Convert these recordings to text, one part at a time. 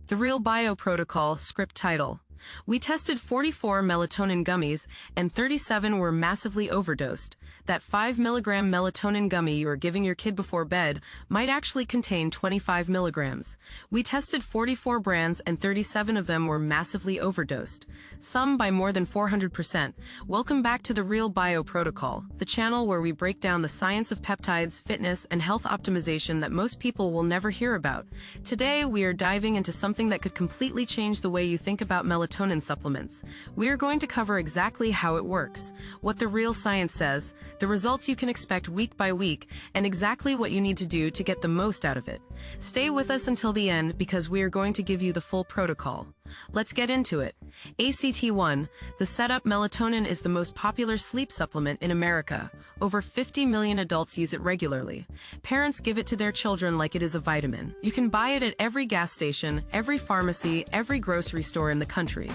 The Real Bio Protocol, script title. We tested 44 melatonin gummies, and 37 were massively overdosed. That 5 milligram melatonin gummy you are giving your kid before bed might actually contain 25 milligrams. We tested 44 brands, and 37 of them were massively overdosed, some by more than 400%. Welcome back to the Real Bio Protocol, the channel where we break down the science of peptides, fitness, and health optimization that most people will never hear about. Today, we are diving into something that could completely change the way you think about melatonin supplements. We are going to cover exactly how it works, what the real science says, the results you can expect week by week, and exactly what you need to do to get the most out of it. Stay with us until the end because we are going to give you the full protocol. Let's get into it. ACT1, the setup. Melatonin is the most popular sleep supplement in America. Over 50 million adults use it regularly. Parents give it to their children like it is a vitamin. You can buy it at every gas station, every pharmacy, every grocery store in the country.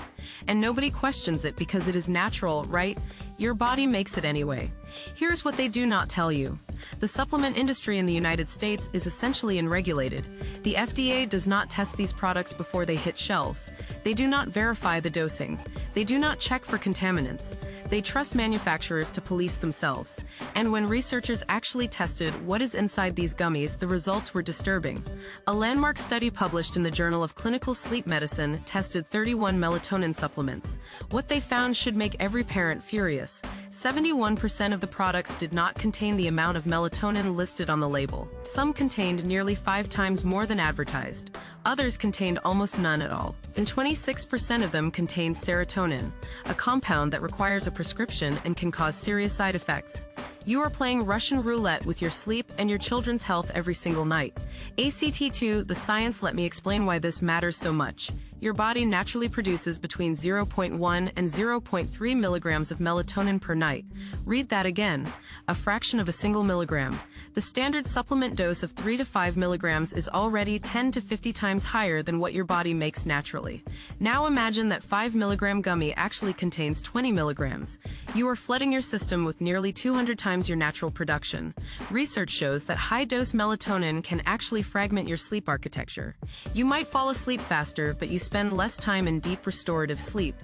And nobody questions it because it is natural, right? Your body makes it anyway. Here's what they do not tell you. The supplement industry in the United States is essentially unregulated. The FDA does not test these products before they hit shelves. They do not verify the dosing. They do not check for contaminants. They trust manufacturers to police themselves. And when researchers actually tested what is inside these gummies, the results were disturbing. A landmark study published in the Journal of Clinical Sleep Medicine tested 31 melatonin supplements. What they found should make every parent furious. 71% of the products did not contain the amount of melatonin listed on the label. Some contained nearly 5 times more than advertised. Others contained almost none at all. And 26% of them contained serotonin, a compound that requires a prescription and can cause serious side effects. You are playing Russian roulette with your sleep and your children's health every single night. ACT2, the science. Let me explain why this matters so much. Your body naturally produces between 0.1 and 0.3 milligrams of melatonin per night. Read that again. A fraction of a single milligram. The standard supplement dose of 3 to 5 milligrams is already 10 to 50 times higher than what your body makes naturally. Now imagine that 5 milligram gummy actually contains 20 milligrams. You are flooding your system with nearly 200 times your natural production. Research shows that high-dose melatonin can actually fragment your sleep architecture. You might fall asleep faster, but you spend less time in deep restorative sleep.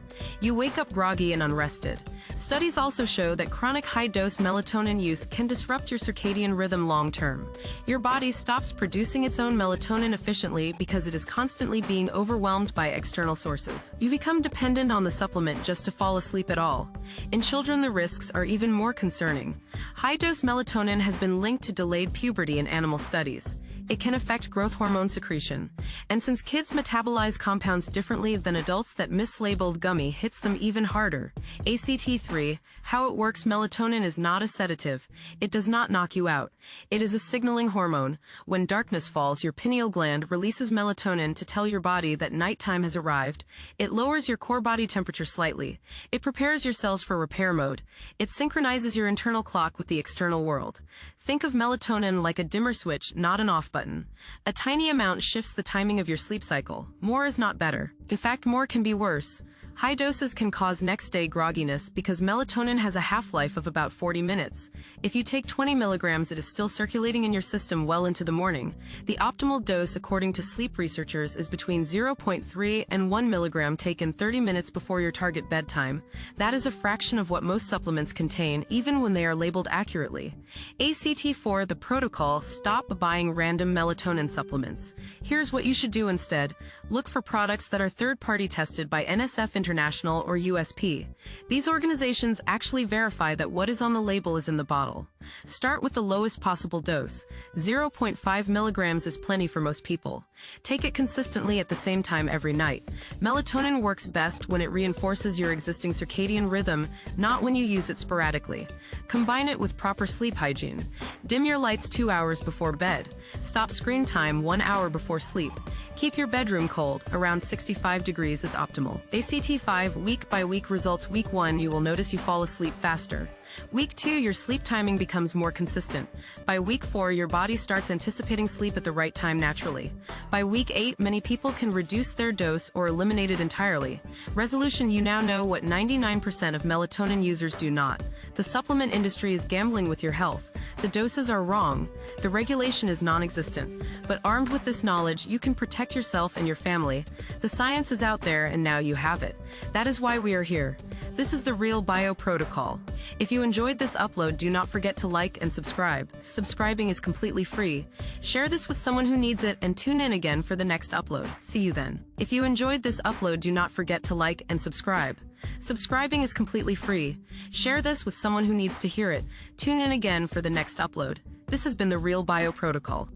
You wake up groggy and unrested. Studies also show that chronic high-dose melatonin use can disrupt your circadian rhythm long-term. Your body stops producing its own melatonin efficiently because it is constantly being overwhelmed by external sources. You become dependent on the supplement just to fall asleep at all. In children, the risks are even more concerning. High-dose melatonin has been linked to delayed puberty in animal studies. It can affect growth hormone secretion. And since kids metabolize compounds differently than adults, that mislabeled gummy hits them even harder. ACT3, how it works. Melatonin is not a sedative. It does not knock you out. It is a signaling hormone. When darkness falls, your pineal gland releases melatonin to tell your body that nighttime has arrived. It lowers your core body temperature slightly. It prepares your cells for repair mode. It synchronizes your internal clock with the external world. Think of melatonin like a dimmer switch, not an off button. A tiny amount shifts the timing of your sleep cycle. More is not better. In fact, more can be worse. High doses can cause next-day grogginess because melatonin has a half-life of about 40 minutes. If you take 20 milligrams, it is still circulating in your system well into the morning. The optimal dose, according to sleep researchers, is between 0.3 and 1 milligram taken 30 minutes before your target bedtime. That is a fraction of what most supplements contain, even when they are labeled accurately. ACT4, the protocol. Stop buying random melatonin supplements. Here's what you should do instead. Look for products that are third-party tested by NSF International or USP. These organizations actually verify that what is on the label is in the bottle. Start with the lowest possible dose. 0.5 milligrams is plenty for most people. Take it consistently at the same time every night. Melatonin works best when it reinforces your existing circadian rhythm, not when you use it sporadically. Combine it with proper sleep hygiene. Dim your lights 2 hours before bed. Stop screen time 1 hour before sleep. Keep your bedroom cold. Around 65 degrees is optimal. ACT5, week by week results. Week 1, you will notice you fall asleep faster. Week 2, your sleep timing becomes more consistent. By week 4, your body starts anticipating sleep at the right time naturally. By week 8, many people can reduce their dose or eliminate it entirely. Resolution: you now know what 99% of melatonin users do not. The supplement industry is gambling with your health. The doses are wrong. The regulation is non-existent. But armed with this knowledge, you can protect yourself and your family. The science is out there and now you have it. That is why we are here. This is the Real Bio Protocol. If you enjoyed this upload, do not forget to like and subscribe. Subscribing is completely free. Share this with someone who needs it and tune in again for the next upload. See you then. If you enjoyed this upload, do not forget to like and subscribe. Subscribing is completely free. Share this with someone who needs to hear it. Tune in again for the next upload. This has been the Real Bio Protocol.